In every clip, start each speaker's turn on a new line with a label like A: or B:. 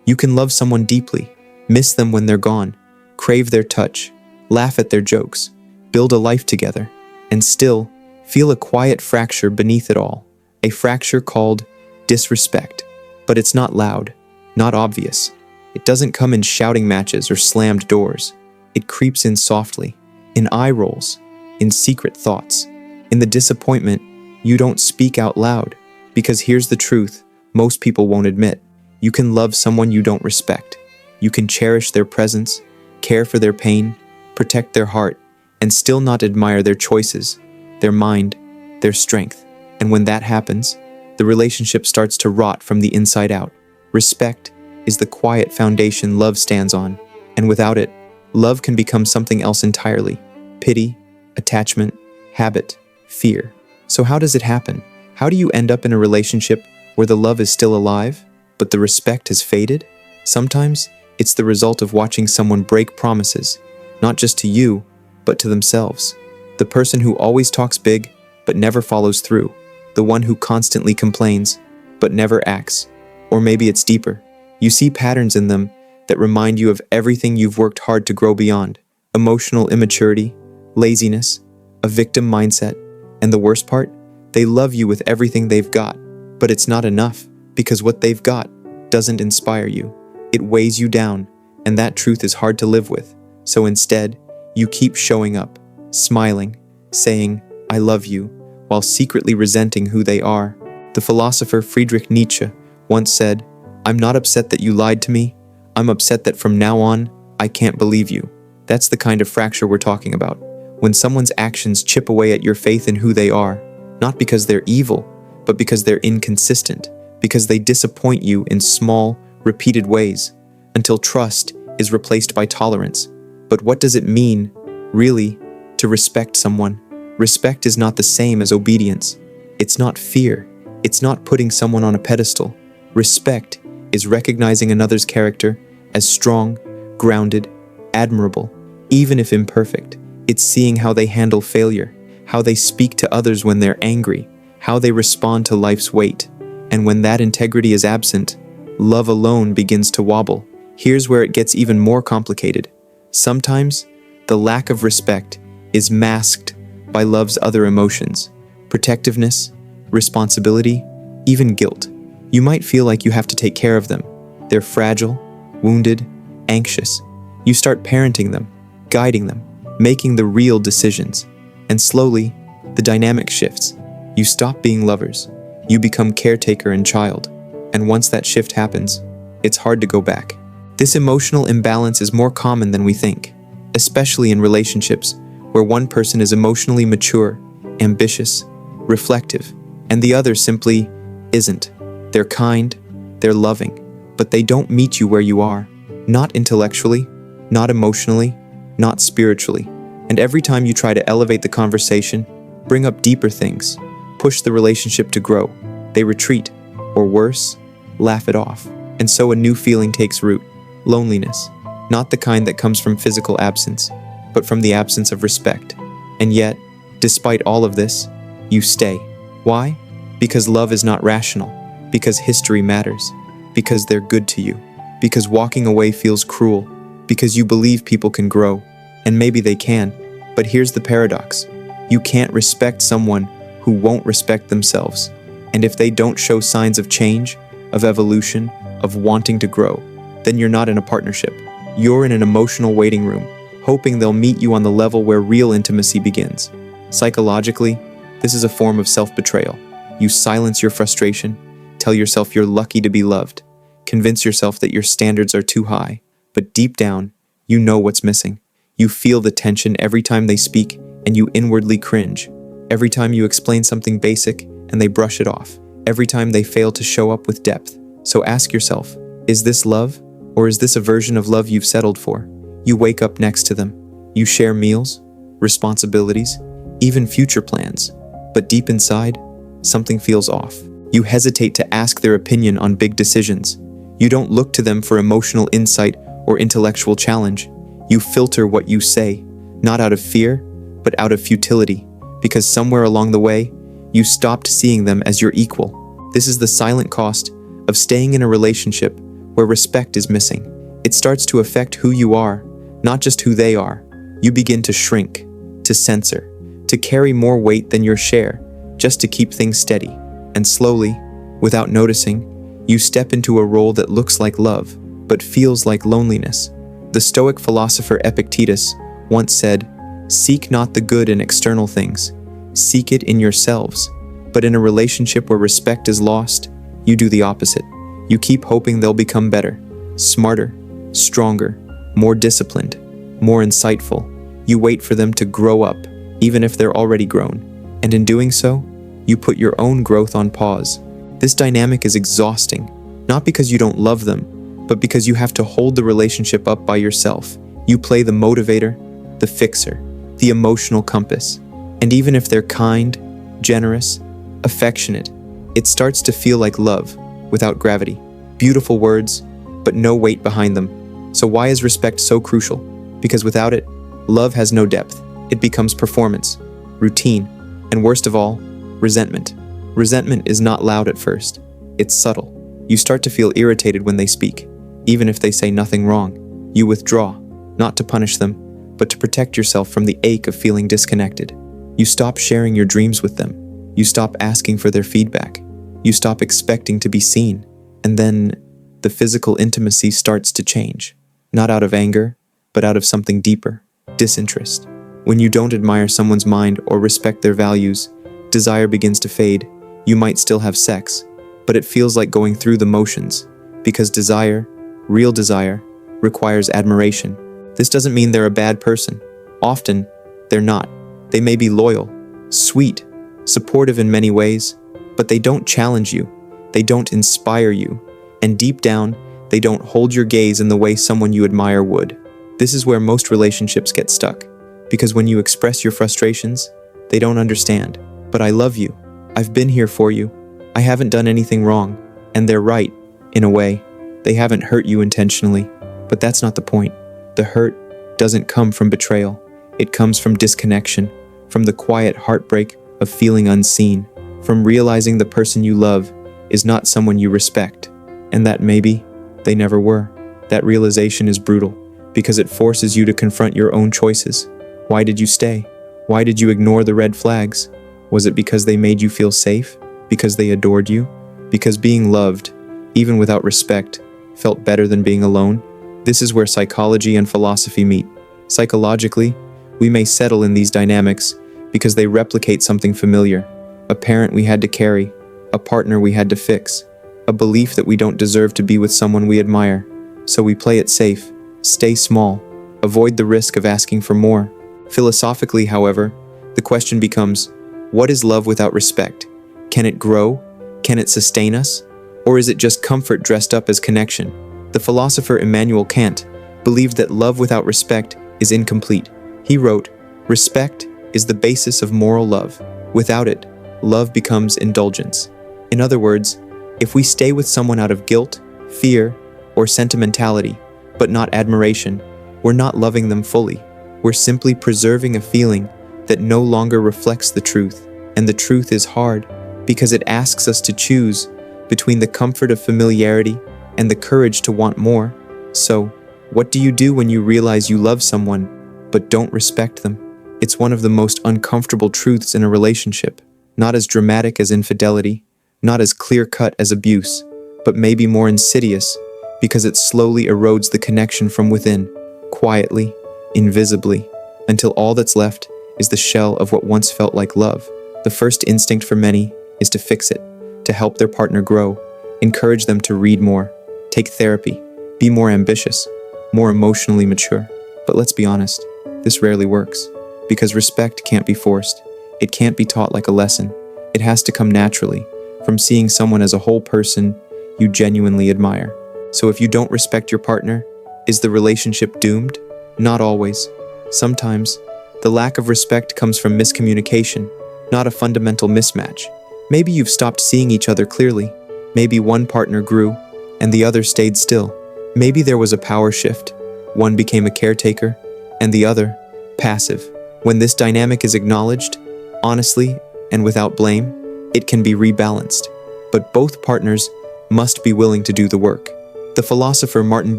A: You can love someone deeply, miss them when they're gone, crave their touch, laugh at their jokes, build a life together, and still feel a quiet fracture beneath it all, a fracture called disrespect. But it's not loud, not obvious. It doesn't come in shouting matches or slammed doors. It creeps in softly, in eye rolls, in secret thoughts, in the disappointment you don't speak out loud. Because here's the truth most people won't admit. You can love someone you don't respect. You can cherish their presence, care for their pain, protect their heart, and still not admire their choices, their mind, their strength. And when that happens, the relationship starts to rot from the inside out. Respect is the quiet foundation love stands on, and without it, love can become something else entirely. Pity, attachment, habit, fear. So how does it happen? How do you end up in a relationship where the love is still alive, but the respect has faded? Sometimes it's the result of watching someone break promises, not just to you, but to themselves. The person who always talks big, but never follows through. The one who constantly complains, but never acts. Or maybe it's deeper. You see patterns in them that remind you of everything you've worked hard to grow beyond. Emotional immaturity, laziness, a victim mindset, and the worst part? They love you with everything they've got, but it's not enough, because what they've got doesn't inspire you. It weighs you down, and that truth is hard to live with. So instead, you keep showing up, smiling, saying, "I love you," while secretly resenting who they are. The philosopher Friedrich Nietzsche once said, "I'm not upset that you lied to me. I'm upset that from now on, I can't believe you." That's the kind of fracture we're talking about. When someone's actions chip away at your faith in who they are, not because they're evil, but because they're inconsistent, because they disappoint you in small, repeated ways, until trust is replaced by tolerance. But what does it mean, really, to respect someone? Respect is not the same as obedience. It's not fear. It's not putting someone on a pedestal. Respect is recognizing another's character as strong, grounded, admirable, even if imperfect. It's seeing how they handle failure, how they speak to others when they're angry, how they respond to life's weight. And when that integrity is absent, love alone begins to wobble. Here's where it gets even more complicated. Sometimes, the lack of respect is masked by love's other emotions: protectiveness, responsibility, even guilt. You might feel like you have to take care of them. They're fragile, wounded, anxious. You start parenting them, guiding them, making the real decisions. And slowly, the dynamic shifts. You stop being lovers. You become caretaker and child. And once that shift happens, it's hard to go back. This emotional imbalance is more common than we think, especially in relationships where one person is emotionally mature, ambitious, reflective, and the other simply isn't. They're kind, they're loving, but they don't meet you where you are. Not intellectually, not emotionally, not spiritually. And every time you try to elevate the conversation, bring up deeper things, push the relationship to grow, they retreat, or worse, laugh it off. And so a new feeling takes root: loneliness. Not the kind that comes from physical absence, but from the absence of respect. And yet, despite all of this, you stay. Why? Because love is not rational, because history matters, because they're good to you, because walking away feels cruel, because you believe people can grow, and maybe they can. But here's the paradox: you can't respect someone who won't respect themselves. And if they don't show signs of change, of evolution, of wanting to grow, then you're not in a partnership. You're in an emotional waiting room, hoping they'll meet you on the level where real intimacy begins. Psychologically, this is a form of self-betrayal. You silence your frustration, tell yourself you're lucky to be loved, convince yourself that your standards are too high, but deep down, you know what's missing. You feel the tension every time they speak, and you inwardly cringe. Every time you explain something basic, and they brush it off. Every time they fail to show up with depth. So ask yourself, is this love, or is this a version of love you've settled for? You wake up next to them. You share meals, responsibilities, even future plans. But deep inside, something feels off. You hesitate to ask their opinion on big decisions. You don't look to them for emotional insight or intellectual challenge. You filter what you say, not out of fear, but out of futility, because somewhere along the way, you stopped seeing them as your equal. This is the silent cost of staying in a relationship where respect is missing. It starts to affect who you are, not just who they are. You begin to shrink, to censor, to carry more weight than your share, just to keep things steady. And slowly, without noticing, you step into a role that looks like love, but feels like loneliness. The Stoic philosopher Epictetus once said, "Seek not the good in external things, seek it in yourselves." But in a relationship where respect is lost, you do the opposite. You keep hoping they'll become better, smarter, stronger, more disciplined, more insightful. You wait for them to grow up, even if they're already grown. And in doing so, you put your own growth on pause. This dynamic is exhausting, not because you don't love them, but because you have to hold the relationship up by yourself. You play the motivator, the fixer, the emotional compass. And even if they're kind, generous, affectionate, it starts to feel like love, without gravity. Beautiful words, but no weight behind them. So why is respect so crucial? Because without it, love has no depth. It becomes performance, routine, and worst of all, resentment. Resentment is not loud at first. It's subtle. You start to feel irritated when they speak, even if they say nothing wrong. You withdraw, not to punish them, but to protect yourself from the ache of feeling disconnected. You stop sharing your dreams with them. You stop asking for their feedback. You stop expecting to be seen. And then the physical intimacy starts to change. Not out of anger, but out of something deeper, disinterest. When you don't admire someone's mind or respect their values, desire begins to fade. You might still have sex, but it feels like going through the motions, because desire, real desire, requires admiration. This doesn't mean they're a bad person. Often, they're not. They may be loyal, sweet, supportive in many ways, but they don't challenge you. They don't inspire you. And deep down, they don't hold your gaze in the way someone you admire would. This is where most relationships get stuck, because when you express your frustrations, they don't understand. But I love you. I've been here for you. I haven't done anything wrong. And they're right, in a way. They haven't hurt you intentionally. But that's not the point. The hurt doesn't come from betrayal. It comes from disconnection, from the quiet heartbreak of feeling unseen, from realizing the person you love is not someone you respect, and that maybe they never were. That realization is brutal, because it forces you to confront your own choices. Why did you stay? Why did you ignore the red flags? Was it because they made you feel safe? Because they adored you? Because being loved, even without respect, felt better than being alone? This is where psychology and philosophy meet. Psychologically, we may settle in these dynamics because they replicate something familiar. A parent we had to carry, a partner we had to fix, a belief that we don't deserve to be with someone we admire. So we play it safe, stay small, avoid the risk of asking for more. Philosophically, however, the question becomes, what is love without respect? Can it grow? Can it sustain us? Or is it just comfort dressed up as connection? The philosopher Immanuel Kant believed that love without respect is incomplete. He wrote, "Respect is the basis of moral love. Without it, love becomes indulgence." In other words, if we stay with someone out of guilt, fear, or sentimentality, but not admiration, we're not loving them fully. We're simply preserving a feeling that no longer reflects the truth. And the truth is hard because it asks us to choose between the comfort of familiarity and the courage to want more. So, what do you do when you realize you love someone but don't respect them? It's one of the most uncomfortable truths in a relationship. Not as dramatic as infidelity, not as clear-cut as abuse, but maybe more insidious because it slowly erodes the connection from within, quietly, invisibly, until all that's left is the shell of what once felt like love. The first instinct for many is to fix it, to help their partner grow, encourage them to read more, take therapy, be more ambitious, more emotionally mature. But let's be honest, this rarely works, because respect can't be forced. It can't be taught like a lesson. It has to come naturally, from seeing someone as a whole person you genuinely admire. So if you don't respect your partner, is the relationship doomed? Not always. Sometimes, the lack of respect comes from miscommunication, not a fundamental mismatch. Maybe you've stopped seeing each other clearly. Maybe one partner grew, and the other stayed still. Maybe there was a power shift. One became a caretaker, and the other, passive. When this dynamic is acknowledged, honestly and without blame, it can be rebalanced. But both partners must be willing to do the work. The philosopher Martin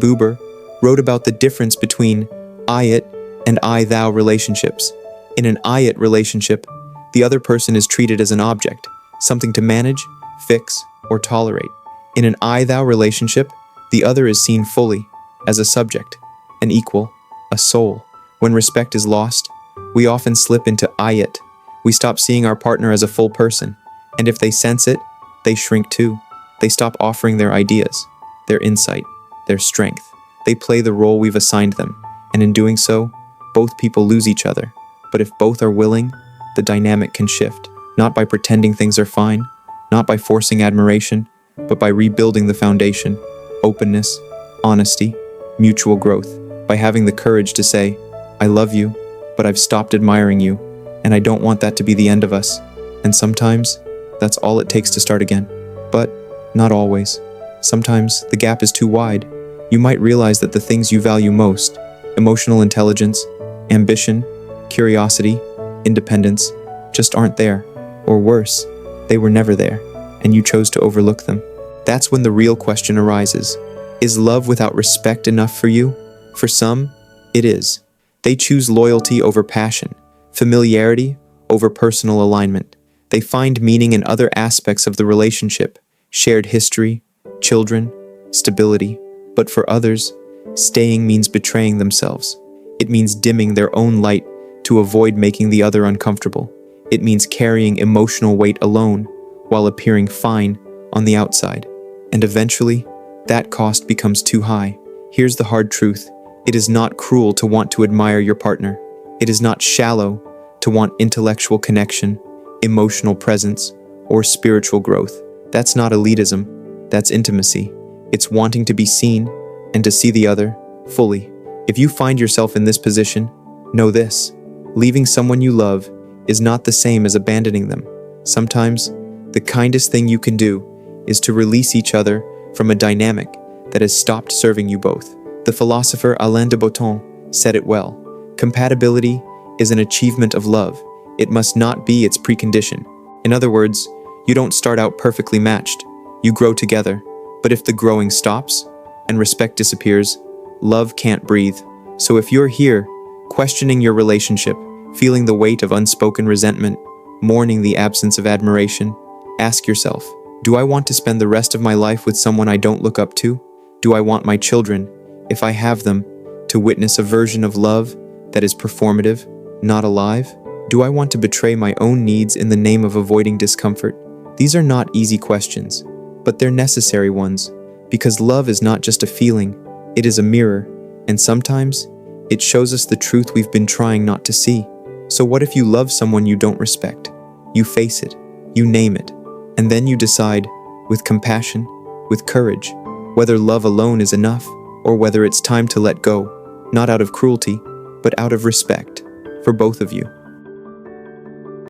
A: Buber wrote about the difference between I-it and I-thou relationships. In an I-it relationship, the other person is treated as an object, something to manage, fix, or tolerate. In an I-thou relationship, the other is seen fully, as a subject, an equal, a soul. When respect is lost, we often slip into I-it. We stop seeing our partner as a full person, and if they sense it, they shrink too. They stop offering their ideas, their insight, their strength. They play the role we've assigned them, and in doing so, both people lose each other. But if both are willing, the dynamic can shift, not by pretending things are fine, not by forcing admiration, but by rebuilding the foundation, openness, honesty, mutual growth, by having the courage to say, I love you, but I've stopped admiring you, and I don't want that to be the end of us. And sometimes, that's all it takes to start again. But not always. Sometimes the gap is too wide. You might realize that the things you value most, emotional intelligence, ambition, curiosity, independence, just aren't there. Or worse, they were never there, and you chose to overlook them. That's when the real question arises. Is love without respect enough for you? For some, it is. They choose loyalty over passion, familiarity over personal alignment. They find meaning in other aspects of the relationship, shared history, children, stability. But for others, staying means betraying themselves. It means dimming their own light to avoid making the other uncomfortable. It means carrying emotional weight alone while appearing fine on the outside. And eventually, that cost becomes too high. Here's the hard truth. It is not cruel to want to admire your partner. It is not shallow to want intellectual connection, emotional presence, or spiritual growth. That's not elitism. That's intimacy. It's wanting to be seen and to see the other fully. If you find yourself in this position, know this. Leaving someone you love is not the same as abandoning them. Sometimes, the kindest thing you can do is to release each other from a dynamic that has stopped serving you both. The philosopher Alain de Botton said it well. Compatibility is an achievement of love. It must not be its precondition. In other words, you don't start out perfectly matched. You grow together. But if the growing stops and respect disappears, love can't breathe. So if you're here, questioning your relationship, feeling the weight of unspoken resentment, mourning the absence of admiration, ask yourself, do I want to spend the rest of my life with someone I don't look up to? Do I want my children, if I have them, to witness a version of love that is performative, not alive? Do I want to betray my own needs in the name of avoiding discomfort? These are not easy questions, but they're necessary ones, because love is not just a feeling, it is a mirror, and sometimes it shows us the truth we've been trying not to see. So what if you love someone you don't respect? You face it, you name it, and then you decide, with compassion, with courage, whether love alone is enough, or whether it's time to let go, not out of cruelty, but out of respect, for both of you.